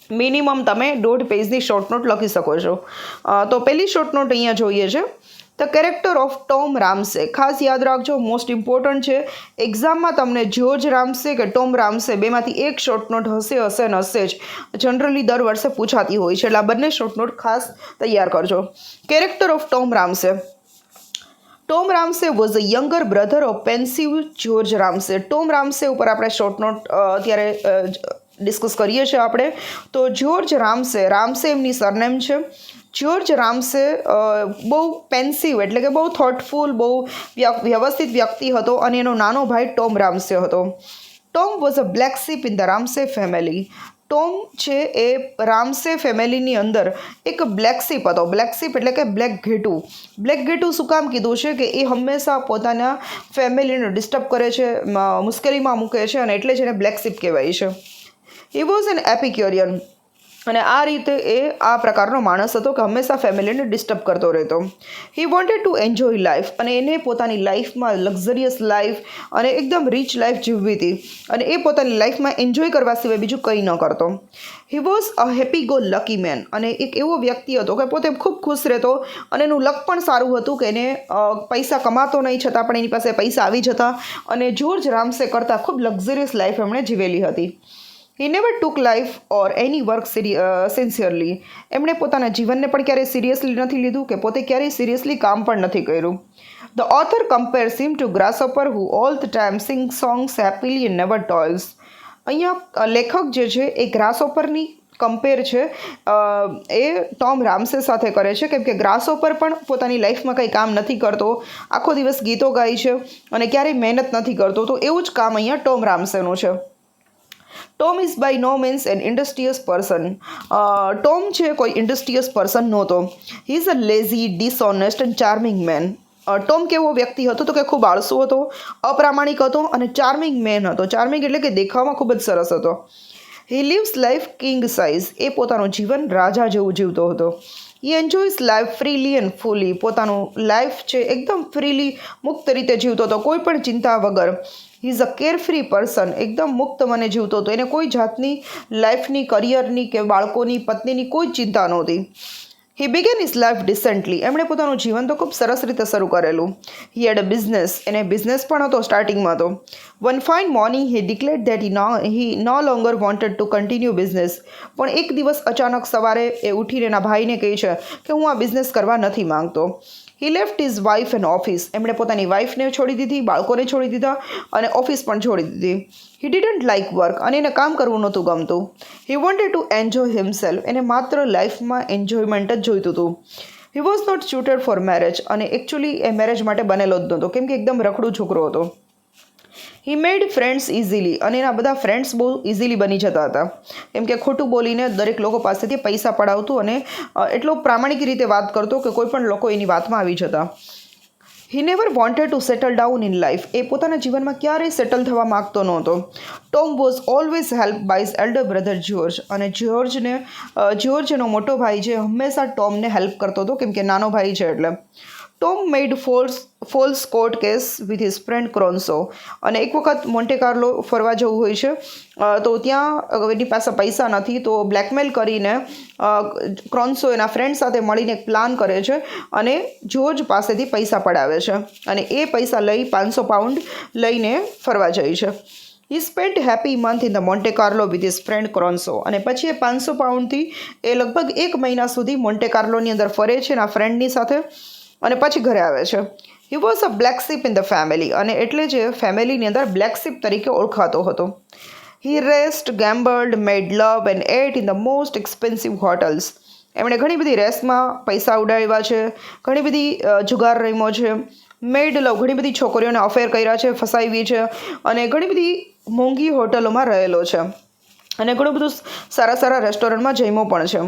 મિનિમમ તમે 1.5 પેજની શોર્ટ નોટ લખી શકો છો. તો પહેલી શોર્ટ નોટ અહીંયા જોઈએ છે, ધ કેરેક્ટર ઓફ ટોમ રામસે. ખાસ યાદ રાખજો, મોસ્ટ ઇમ્પોર્ટન્ટ છે. એક્ઝામમાં તમને જોર્જ રામસે કે ટોમ રામસે બેમાંથી એક શોર્ટ નોટ હશે ને હશે જ. જનરલી દર વર્ષે પૂછાતી હોય છે, એટલે આ બંને શોર્ટ નોટ ખાસ તૈયાર કરજો. Character of Tom Ramsay. Tom Ramsay was a younger brother of pensive George Ramsay. Tom Ramsay ઉપર આપણે શોર્ટ નોટ અત્યારે ડિસ્કસ કરીએ છીએ આપણે. તો જોર્જ રામસે એમની સરનેમ છે. જોર્જ રામસે બહુ પેન્સિવ એટલે કે બહુ થોટફુલ, બહુ વ્યવસ્થિત વ્યક્તિ હતો અને એનો નાનો ભાઈ ટોમ રામસે હતો. Tom was a black sheep in the Ramsay family. Tom છે એ રામસે ફેમિલીની અંદર એક બ્લેક શીપ હતો. બ્લેક શીપ એટલે કે બ્લેક ઘેટું. બ્લેક ઘેટું શું કામ કીધું છે કે એ હંમેશા પોતાના ફેમિલીને ડિસ્ટર્બ કરે છે, મુશ્કેલીમાં મૂકે છે અને એટલે જ એને બ્લેક શીપ કહેવાય છે. He was an epicurean. અને આ રીતે એ આ પ્રકારનો માણસ હતો કે હંમેશા ફેમિલીને ડિસ્ટર્બ કરતો રહેતો. હી વોન્ટેડ ટુ એન્જોય લાઈફ. અને એને પોતાની લાઈફમાં લક્ઝરિયસ લાઈફ અને એકદમ રીચ લાઈફ જીવવી હતી અને એ પોતાની લાઈફમાં એન્જોય કરવા સિવાય બીજું કંઈ ન કરતો. He was a happy go lucky man. અને એક એવો વ્યક્તિ હતો કે પોતે ખૂબ ખુશ રહેતો અને એનું લક પણ સારું હતું કે એને પૈસા કમાતો નહીં છતાં પણ એની પાસે પૈસા આવી જતા અને જોર્જ રામસે કરતાં ખૂબ લક્ઝરિયસ લાઈફ એમણે જીવેલી હતી. He never took life or any work sincerely. એમણે પોતાના જીવનને પણ ક્યારેય સિરિયસલી નથી લીધું કે પોતે ક્યારેય સિરિયસલી કામ પણ નથી કર્યું. The author compares him to grasshopper who all the time sing songs happily and never toils. અહીંયા લેખક જે છે એ ગ્રાસહોપરની કમ્પેર છે એ ટોમ રામસે સાથે કરે છે, કેમ કે ગ્રાસહોપર પણ પોતાની લાઈફમાં કંઈ કામ નથી કરતો, આખો દિવસ ગીતો ગાય છે અને ક્યારેય મહેનત નથી કરતો. તો એવું જ કામ અહીંયા ટોમ રામસેનું છે. Tom is by no means an industrious person. Tom છે કોઈ ઇન્ડસ્ટ્રીયસ પર્સન નહોતો. He is a lazy, dishonest and charming man. Tom કેવો વ્યક્તિ હતો તો કે ખૂબ આળસુ હતો, અપ્રામાણિક હતો અને ચાર્મિંગ મેન હતો. ચાર્મિંગ એટલે કે દેખાવમાં ખૂબ જ સરસ હતો. હી લીવ્સ લાઈફ કિંગ સાઇઝ. એ પોતાનું જીવન રાજા જેવું જીવતો હતો. હી એન્જોયસ લાઈફ ફ્રીલી એન્ડ ફૂલી. પોતાનું લાઈફ છે એકદમ ફ્રીલી, મુક્ત રીતે જીવતો હતો, કોઈ પણ ચિંતા વગર. He is a carefree person. એકદમ મુક્ત મને જીવતો હતો. એને કોઈ જાતની લાઈફની, કરિયરની કે બાળકોની, પત્નીની કોઈ ચિંતા નહોતી. He began is life decently. એમણે પોતાનું જીવન તો ખૂબ સરસ રીતે શરૂ કરેલું. હી હેડ અ બિઝનેસ. એને બિઝનેસ પણ હતો સ્ટાર્ટિંગમાં તો. One fine morning he declared that he no longer wanted to continue business. પણ એક દિવસ અચાનક સવારે એ ઉઠીને એના ભાઈને કહે છે કે હું આ બિઝનેસ કરવા નથી માંગતો. હી left his wife and office. એમણે પોતાની વાઇફને છોડી દીધી, બાળકોને છોડી દીધા અને ઓફિસ પણ છોડી દીધી. He didn't like work. અને એને કામ કરવું નહોતું ગમતું. He wanted to enjoy himself. એને માત્ર લાઈફમાં એન્જોયમેન્ટ જ જોઈતું હતું. He was not suited for marriage. અને એકચ્યુઅલી એ મેરેજ માટે બનેલો જ નહોતો, કેમ કે એકદમ રખડું છોકરો હતો. હી મેડ ફ્રેન્ડ્સ ઇઝીલી. અને એના બધા ફ્રેન્ડ્સ બહુ ઇઝીલી બની જતા હતા, કેમ કે ખોટું બોલીને દરેક લોકો પાસેથી પૈસા પડાવતું અને એટલો પ્રામાણિક રીતે વાત કરતો કે કોઈ પણ લોકો એની વાતમાં આવી જતા. He never wanted to settle down in life. એ પોતાના જીવનમાં ક્યારેય સેટલ થવા માગતો નહોતો. Tom was always help by his elder brother George. અને જ્યોર્જ એનો મોટો ભાઈ છે, હંમેશા ટોમને હેલ્પ કરતો હતો, કેમ કે નાનો ભાઈ છે એટલે. Tom made false court case with his friend Cronshaw. અને એક વખત મોન્ટે કાર્લો ફરવા જવું હોય છે, તો ત્યાં એની પાસે પૈસા નથી, તો બ્લેકમેલ કરીને ક્રોન્સો એના ફ્રેન્ડ સાથે મળીને એક પ્લાન કરે છે અને જ્યોર્જ પાસેથી પૈસા પડાવે છે અને એ પૈસા લઈ 500 પાઉન્ડ લઈને ફરવા જાય છે. He spent happy month in the Monte Carlo with his friend Cronshaw. અને પછી એ 500 પાઉન્ડથી એ લગભગ 1 મહિના સુધી મોન્ટે કાર્લોની અંદર ફરે છે એના ફ્રેન્ડની સાથે અને પછી ઘરે આવે છે. He was a black sheep in the family, અને એટલે જ ફેમિલીની અંદર બ્લેક શીપ તરીકે ઓળખાતો હતો. He raced, gambled, made love and ate in the most expensive hotels. એમણે ઘણી બધી રેસમાં પૈસા ઉડાવ્યા છે, ઘણી બધી જુગાર રમ્યો છે, મેડ લવ ઘણી બધી છોકરીઓને અફેર કર્યા છે, ફસાવી છે, અને ઘણી બધી મોંઘી હોટલોમાં રહેલો છે અને ઘણું બધું સારા રેસ્ટોરન્ટમાં જમ્યો પણ છે.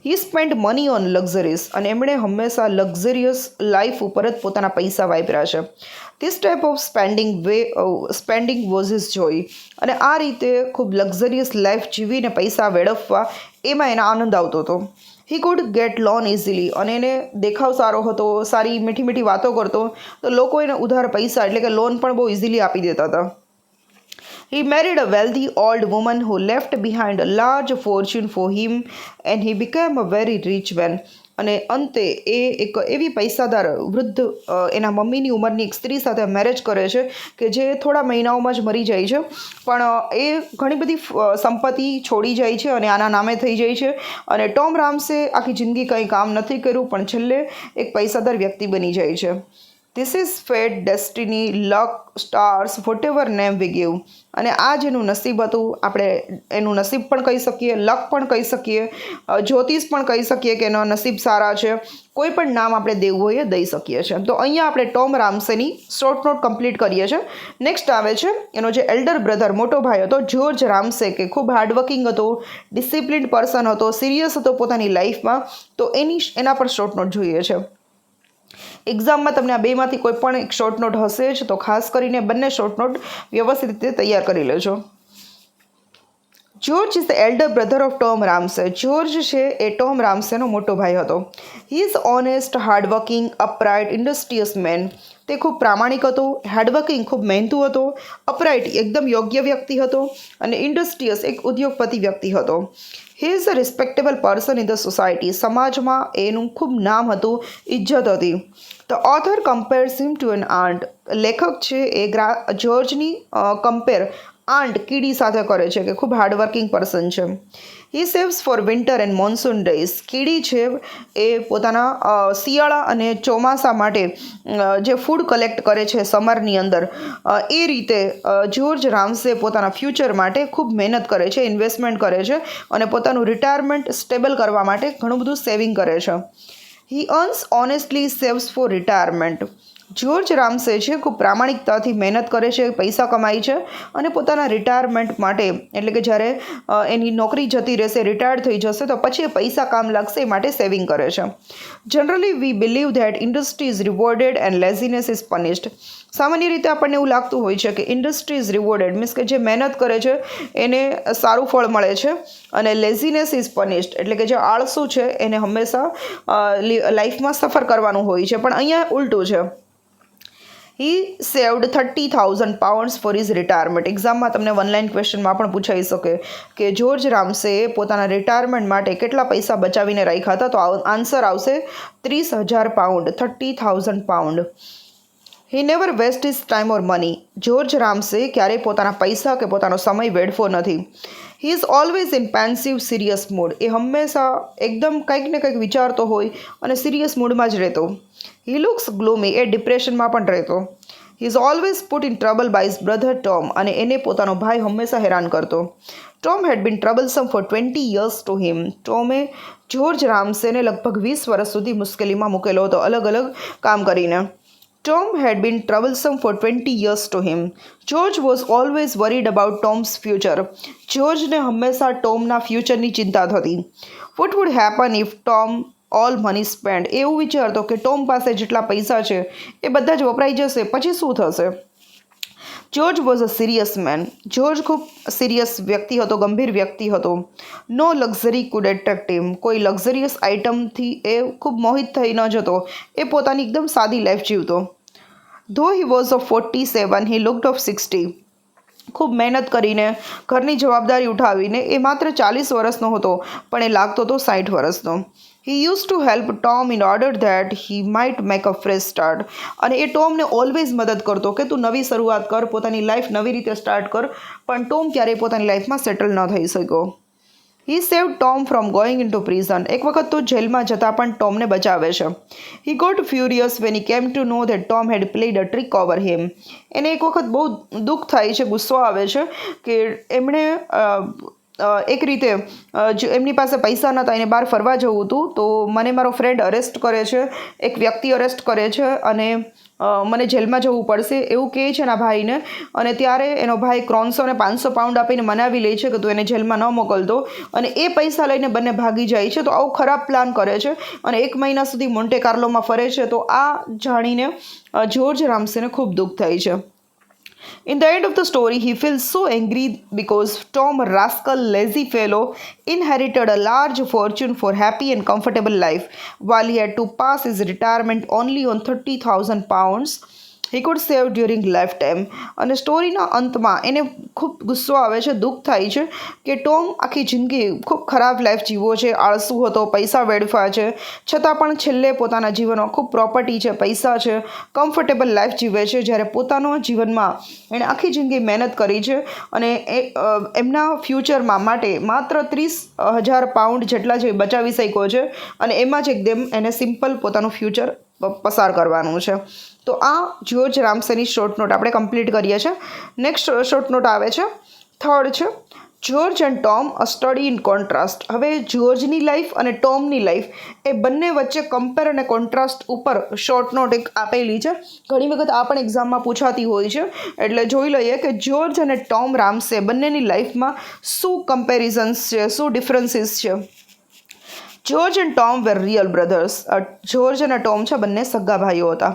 હી સ્પેન્ડ મની ઓન લક્ઝરીઝ, અને એમણે હંમેશા લક્ઝરિયસ લાઈફ ઉપર જ પોતાના પૈસા વાપર્યા છે. This type of spending was his joy. અને આ રીતે ખૂબ લક્ઝરિયસ લાઈફ જીવીને પૈસા વેડફવા એમાં એને આનંદ આવતો હતો. He could get loan easily, અને એને દેખાવ સારો હતો, સારી મીઠી વાતો કરતો, તો લોકો એને ઉધાર પૈસા એટલે કે લોન પણ બહુ ઇઝીલી આપી દેતા હતા. He married a wealthy old woman who left behind a large fortune for him and he became a very rich man. અને અંતે એ એક એવી પૈસાદાર વૃદ્ધ એના મમ્મીની ઉંમરની એક સ્ત્રી સાથે મેરેજ કરે છે કે જે થોડા મહિનાઓમાં જ મરી જાય છે, પણ એ ઘણી બધી સંપત્તિ છોડી જાય છે અને આના નામે થઈ જાય છે. અને ટોમ રામ્સે આખી જિંદગી કંઈ કામ નથી કર્યું, પણ છેલ્લે એક પૈસાદાર વ્યક્તિ બની જાય છે. This is fate, destiny, luck, stars, whatever name we give. અને આ જેનું નસીબ હતું, આપણે એનું નસીબ પણ કહી શકીએ, લક પણ કહી શકીએ, જ્યોતિષ પણ કહી શકીએ કે એનો નસીબ સારા છે, કોઈ પણ નામ આપણે દેવું હોય એ દઈ શકીએ છીએ. તો અહીંયા આપણે ટોમ રામ્સેની શોર્ટ નોટ કમ્પ્લીટ કરીએ છીએ. નેક્સ્ટ આવે છે એનો જે એલ્ડર બ્રધર, મોટો ભાઈ હતો જ્યોર્જ રામ્સે, કે ખૂબ હાર્ડવર્કિંગ હતો, ડિસિપ્લિન્ડ પર્સન હતો, સિરિયસ હતો પોતાની લાઈફમાં. તો એના પર શોર્ટ નોટ જોઈએ છે. એક્ઝામમાં તમને આ બેમાંથી કોઈ પણ એક શોર્ટ નોટ હશે જ, તો ખાસ કરીને બંને શોર્ટ નોટ વ્યવસ્થિત રીતે તૈયાર કરી લેજો. George is the elder brother of Tom Ramsay. George છે એ ટોમ રામ્સેનો મોટો ભાઈ હતો. He is honest, hardworking, upright, industrious man. તે ખૂબ પ્રામાણિક હતો, હાર્ડવર્કિંગ ખૂબ મહેનતુ હતો, અપરાઇટ એકદમ યોગ્ય વ્યક્તિ હતો, અને ઇન્ડસ્ટ્રીયસ એક ઉદ્યોગપતિ વ્યક્તિ હતો. He is a respectable person in the society. સમાજમાં એનું ખૂબ નામ હતું, ઇજ્જત હતી. The author compares him to an ant. લેખક છે એ જ્યોર્જની કમ્પેર આન્ટ કીડી સાથે કરે છે કે ખૂબ હાર્ડવર્કિંગ પર્સન છે. He saves for winter and monsoon days. કીડી છે એ પોતાના શિયાળા અને ચોમાસા માટે જે ફૂડ કલેક્ટ કરે છે સમરની અંદર, એ રીતે જ્યોર્જ રામ્સે પોતાના ફ્યુચર માટે ખૂબ મહેનત કરે છે, ઇન્વેસ્ટમેન્ટ કરે છે અને પોતાનું રિટાયરમેન્ટ સ્ટેબલ કરવા માટે ઘણું બધું સેવિંગ કરે છે. He earns honestly saves for retirement. George Ramsay છે ખૂબ પ્રામાણિકતાથી મહેનત કરે છે, પૈસા કમાય છે અને પોતાના રિટાયરમેન્ટ માટે, એટલે કે જ્યારે એની નોકરી જતી રહેશે, રિટાયર્ડ થઈ જશે, તો પછી એ પૈસા કામ લાગશે એ માટે સેવિંગ કરે છે. Generally we believe that industry is rewarded and laziness is punished. સામાન્ય રીતે આપણને એવું લાગતું હોય છે કે ઇન્ડસ્ટ્રી ઇઝ રિવોર્ડેડ મીન્સ કે જે મહેનત કરે છે એને સારું ફળ મળે છે, અને લેઝીનેસ ઇઝ પનિશ્ડ એટલે કે જે આળસુ છે એને હંમેશા લાઈફમાં સફર કરવાનું હોય છે. પણ અહીંયા ઉલટું છે. He saved 30,000 pounds for his retirement. એક્ઝામમાં તમને વન લાઇન ક્વેશ્ચનમાં પણ પૂછાઈ શકે કે જ્યોર્જ રામ્સે પોતાના રિટાયરમેન્ટ માટે કેટલા પૈસા બચાવીને રાખ્યા હતા, તો આન્સર આવશે 30,000 pound, 30,000 pound. He never waste his time or money. George Ramsay ક્યારેય પોતાના પૈસા કે પોતાનો સમય વેડફો નથી. He is always in pensive serious mood. એ હંમેશા એકદમ કંઈક ને કંઈક વિચારતો હોય અને સિરિયસ મૂડમાં જ રહેતો. હી લુક્સ ગ્લુમી. એ ડિપ્રેશનમાં પણ રહેતો. He is always put in trouble by his brother Tom. અને એને પોતાનો ભાઈ હંમેશા હેરાન કરતો. Tom had been troublesome for 20 years to him. ટોમે જ્યોર્જ રામ્સેને લગભગ 20 વર્ષ સુધી મુશ્કેલીમાં મૂકેલો હતો, અલગ અલગ કામ કરીને. Tom had been troublesome for 20 years to him. George was always worried about Tom's future. જ્યોર્જને હંમેશા ટોમના ફ્યુચરની ચિંતા થતી. What would happen if Tom all money spent? એવું વિચારતો કે ટોમ પાસે જેટલા પૈસા છે એ બધા જ વપરાઈ જશે, પછી શું થશે? George was a serious man. George ખૂબ સિરિયસ વ્યક્તિ હતો, ગંભીર વ્યક્તિ હતો. No luxury could attract him. કોઈ લક્ઝરિયસ આઇટમથી એ ખૂબ મોહિત થઈ ન જતો. એ પોતાની એકદમ સાદી લાઈફ જીવતો. ધો હી was of 47, he looked of 60. ખૂબ મહેનત કરીને ઘરની જવાબદારી ઉઠાવીને એ માત્ર 40 વર્ષનો હતો, પણ એ લાગતો હતો 60 વર્ષનો. He use to help Tom in order that he might make a fresh start. અને એ ટોમને ઓલવેઝ મદદ કરતો કે તું નવી શરૂઆત કર, પોતાની લાઈફ નવી રીતે સ્ટાર્ટ કર, પણ ટોમ ક્યારેય પોતાની લાઈફમાં સેટલ ન થઈ શક્યો. He save Tom from going in to prison. એક વખત તો જેલમાં જતાં પણ ટોમને બચાવે છે. He got furious when he came to know that Tom had played a trick over him. એને એક વખત બહુ દુઃખ થાય છે, ગુસ્સો આવે છે કે એમણે એક રીતે જો એમની પાસે પૈસા નહોતા, એને બહાર ફરવા જવું હતું, તો મને મારો ફ્રેન્ડ અરેસ્ટ કરે છે, એક વ્યક્તિ અરેસ્ટ કરે છે અને મને જેલમાં જવું પડશે એવું કહે છે એના ભાઈને. અને ત્યારે એનો ભાઈ 300 ને 500 પાઉન્ડ આપીને મનાવી લે છે કે તું એને જેલમાં ન મોકલતો, અને એ પૈસા લઈને બંને ભાગી જાય છે. તો આવો ખરાબ પ્લાન કરે છે અને 1 મહિના સુધી મોન્ટે કાર્લોમાં ફરે છે. તો આ જાણીને જ્યોર્જ રામસેને ખૂબ દુઃખ થાય છે. In the end of the story, he feels so angry because Tom, a rascal, lazy fellow, inherited a large fortune for happy and comfortable life, while he had to pass his retirement only on 30,000 pounds he could save during lifetime. અને સ્ટોરીના અંતમાં એને ખૂબ ગુસ્સો આવે છે, દુઃખ થાય છે કે ટોમ આખી જિંદગી ખૂબ ખરાબ લાઈફ જીવો છે, આળસુ હતો, પૈસા વેડફ્યા છે, છતાં પણ છેલ્લે પોતાના જીવનમાં ખૂબ પ્રોપર્ટી છે, પૈસા છે, કમ્ફર્ટેબલ લાઈફ જીવે છે, જ્યારે પોતાનો જીવનમાં એણે આખી જિંદગી મહેનત કરી છે અને એમના ફ્યુચરમાં માટે માત્ર 30,000 પાઉન્ડ જેટલા જે બચાવી શક્યો છે, અને એમાં જ એકદમ એને સિમ્પલ પોતાનું ફ્યુચર પસાર કરવાનું છે. તો આ જ્યોર્જ રામસેની શોર્ટ નોટ આપણે કમ્પ્લીટ કરીએ છીએ. નેક્સ્ટ શોર્ટ નોટ આવે છે, થર્ડ છે George and Tom a study in contrast. હવે જ્યોર્જની લાઈફ અને ટોમની લાઈફ એ બંને વચ્ચે કમ્પેર અને કોન્ટ્રાસ્ટ ઉપર શોર્ટ નોટ એક આપેલી છે. ઘણી વખત આ પણ એક્ઝામમાં પૂછાતી હોય છે, એટલે જોઈ લઈએ કે જ્યોર્જ અને ટોમ રામસે બંનેની લાઈફમાં શું કમ્પેરિઝન્સ છે, શું ડિફરન્સીસ છે. George and Tom were real brothers. George અને ટોમ છે બંને સગા ભાઈઓ હતા.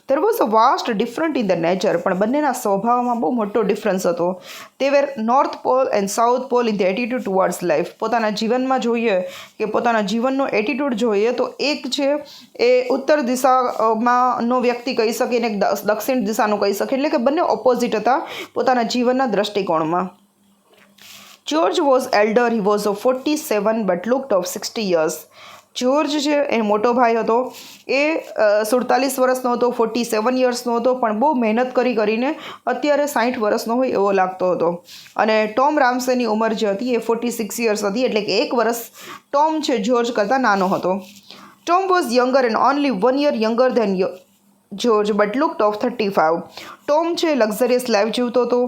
There was a vast different in the nature. પણ બંનેના સ્વભાવમાં બહુ મોટો ડિફરન્સ હતો. They were North Pole and South Pole in the attitude towards life. પોતાના જીવનમાં જોઈએ કે પોતાના જીવનનો એટીટ્યુડ જોઈએ તો એક છે એ ઉત્તર દિશામાંનો વ્યક્તિ કહી શકે અને એક દક્ષિણ દિશાનું કહી શકે, એટલે કે બંને ઓપોઝિટ હતા પોતાના જીવનના દ્રષ્ટિકોણમાં. George was elder. He was of 47 but looked of 60 years. George છે એ મોટો ભાઈ હતો, એ 47 વર્ષનો હતો, 47 યર્સનો હતો, પણ બહુ મહેનત કરીને અત્યારે 60 વર્ષનો હોય એવો લાગતો હતો. અને ટોમ રામસેની ઉંમર જે હતી એ 46 યર્સ હતી, એટલે કે 1 વર્ષ ટોમ છે જ્યોર્જ કરતાં નાનો હતો. Tom was younger and only 1 year younger than George but looked of 35. Tom છે લક્ઝરિયસ લાઈફ જીવતો હતો.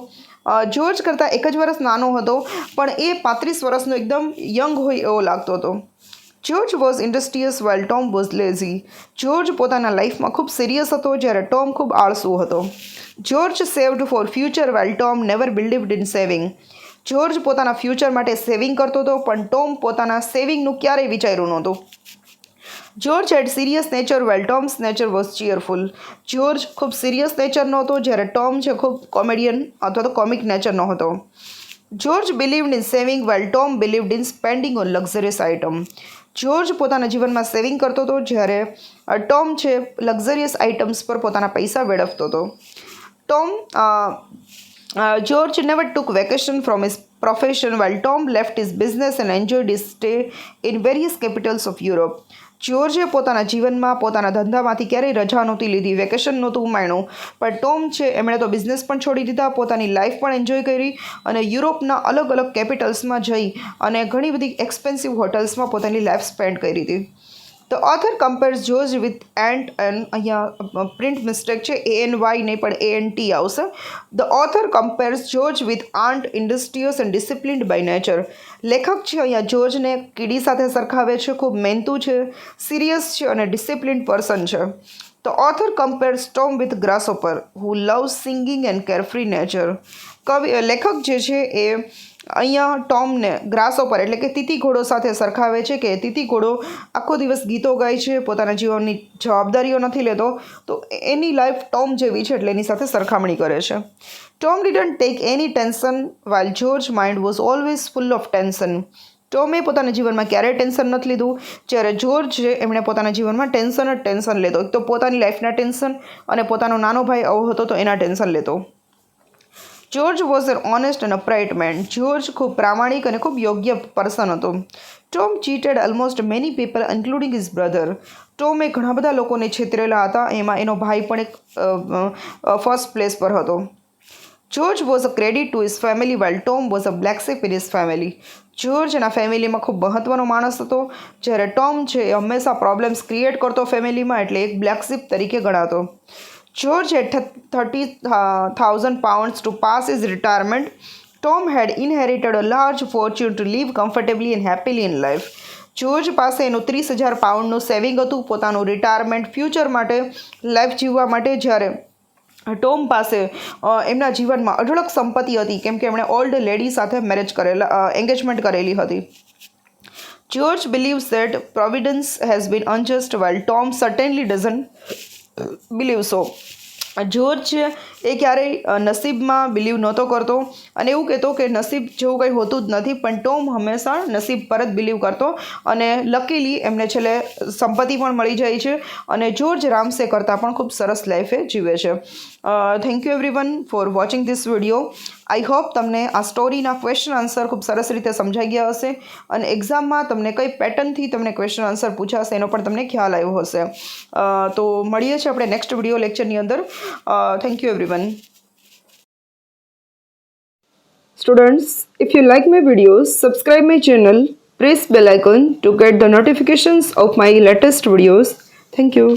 જ્યોર્જ કરતાં 1 જ વર્ષ નાનો હતો, પણ એ 35 વર્ષનો એકદમ યંગ હોય એવો લાગતો હતો. George was ઇન્ડસ્ટ્રીયસ while Tom was lazy. George પોતાના લાઈફમાં ખૂબ સિરિયસ હતો, જ્યારે ટોમ ખૂબ આળસુ હતો. George saved for future while Tom never believed in saving. George પોતાના ફ્યુચર માટે સેવિંગ કરતો હતો, પણ ટોમ પોતાના સેવિંગનું ક્યારેય વિચાર્યું નહોતું. George had serious nature while Tom's nature was cheerful. George ખૂબ સિરિયસ નેચરનો હતો, જ્યારે ટોમ છે ખૂબ કોમેડિયન અથવા તો કોમિક નેચરનો હતો. George believed in saving while Tom believed in spending on luxurious item. George પોતાના જીવનમાં સેવિંગ કરતો હતો, જ્યારે ટોમ છે લક્ઝરિયસ આઇટમ્સ પર પોતાના પૈસા વેડફતો હતો. George never took vacation from his profession while Tom left his business and enjoyed his stay in various capitals of Europe. જ્યોર્જે પોતાના જીવનમાં પોતાના ધંધામાંથી ક્યારેય રજા નહોતી લીધી, વેકેશન નહોતું માણ્યું, પણ ટોમ છે એમણે તો બિઝનેસ પણ છોડી દીધા, પોતાની લાઈફ પણ એન્જોય કરી અને યુરોપના અલગ અલગ કેપિટલ્સમાં જઈ અને ઘણી બધી એક્સપેન્સિવ હોટલ્સમાં પોતાની લાઈફ સ્પેન્ડ કરી હતી. The author compares George with ant and અહીંયા પ્રિન્ટ મિસ્ટેક છે, ANY નહીં પણ ANT આવશે. The author compares George with ant industrious and disciplined by nature. લેખક છે અહીંયા જ્યોર્જને કીડી સાથે સરખાવે છે, ખૂબ મહેનતુ છે, સિરિયસ છે અને ડિસિપ્લિન્ડ પર્સન છે. The author compares Tom with grasshopper who love singing and carefree nature. લેખક જે છે એ અહીંયા ટોમને ગ્રાસહોપર એટલે કે તીતી ઘોડો સાથે સરખાવે છે કે તીતી ઘોડો આખો દિવસ ગીતો ગાય છે, પોતાના જીવનની જવાબદારીઓ નથી લેતો, તો એની લાઈફ ટોમ જેવી છે એટલે એની સાથે સરખામણી કરે છે. Tom didn't take any tension while George mind was always full of tension. ટોમે પોતાના જીવનમાં ક્યારેય ટેન્શન નથી લીધું, જ્યારે જ્યોર્જ છે એમણે પોતાના જીવનમાં ટેન્શન લેતો. એક તો પોતાની લાઈફના ટેન્શન અને પોતાનો નાનો ભાઈ આવો હતો તો એના ટેન્શન લેતો. George was an honest and upright man. George ખૂબ પ્રામાણિક અને ખૂબ યોગ્ય પર્સન હતો. Tom cheated almost many people including his brother. ટોમે ઘણા બધા લોકોને છેતરેલા હતા, એમાં એનો ભાઈ પણ એક ફર્સ્ટ પ્લેસ પર હતો. George was a credit to his family while Tom was a black sheep in his family. George એના ફેમિલીમાં ખૂબ મહત્ત્વનો માણસ હતો, જ્યારે ટોમ છે એ હંમેશા પ્રોબ્લેમ્સ ક્રિએટ કરતો ફેમિલીમાં, એટલે એક બ્લેક શીપ તરીકે ગણાતો. George had 30,000 pounds to pass his retirement. Tom had inherited a large fortune to live comfortably and happily in life. George પાસે એનું 30,000 પાઉન્ડનું સેવિંગ હતું પોતાનું રિટાયરમેન્ટ ફ્યુચર માટે, લાઈફ જીવવા માટે, જ્યારે ટોમ પાસે એમના જીવનમાં અઢળક સંપત્તિ હતી કેમ કે એમણે ઓલ્ડ લેડી સાથે એંગેજમેન્ટ કરેલી હતી. George believes that Providence has been unjust while Tom certainly doesn't believe so. George એ ક્યારેય નસીબમાં બિલીવ નહોતો કરતો અને એવું કહેતો કે નસીબ જેવું કંઈ હોતું જ નથી, પણ ટોમ હંમેશા નસીબ પર જ બિલીવ કરતો અને લકીલી એમને છેલ્લે સંપત્તિ પણ મળી જાય છે અને જ્યોર્જ રામસે કરતાં પણ ખૂબ સરસ લાઈફે જીવે છે. Thank you everyone for watching this video. I hope તમને આ સ્ટોરીના ક્વેશ્ચન આન્સર ખૂબ સરસ રીતે સમજાઈ ગયા હશે અને એક્ઝામમાં તમને કઈ પેટર્નથી તમને ક્વેશ્ચન આન્સર પૂછાશે એનો પણ તમને ખ્યાલ આવ્યો હશે. તો મળીએ છીએ આપણે નેક્સ્ટ વિડીયો લેક્ચરની અંદર. Thank you everyone. Students, if you like my videos, subscribe my channel, press bell icon to get the notifications of my latest videos. Thank you.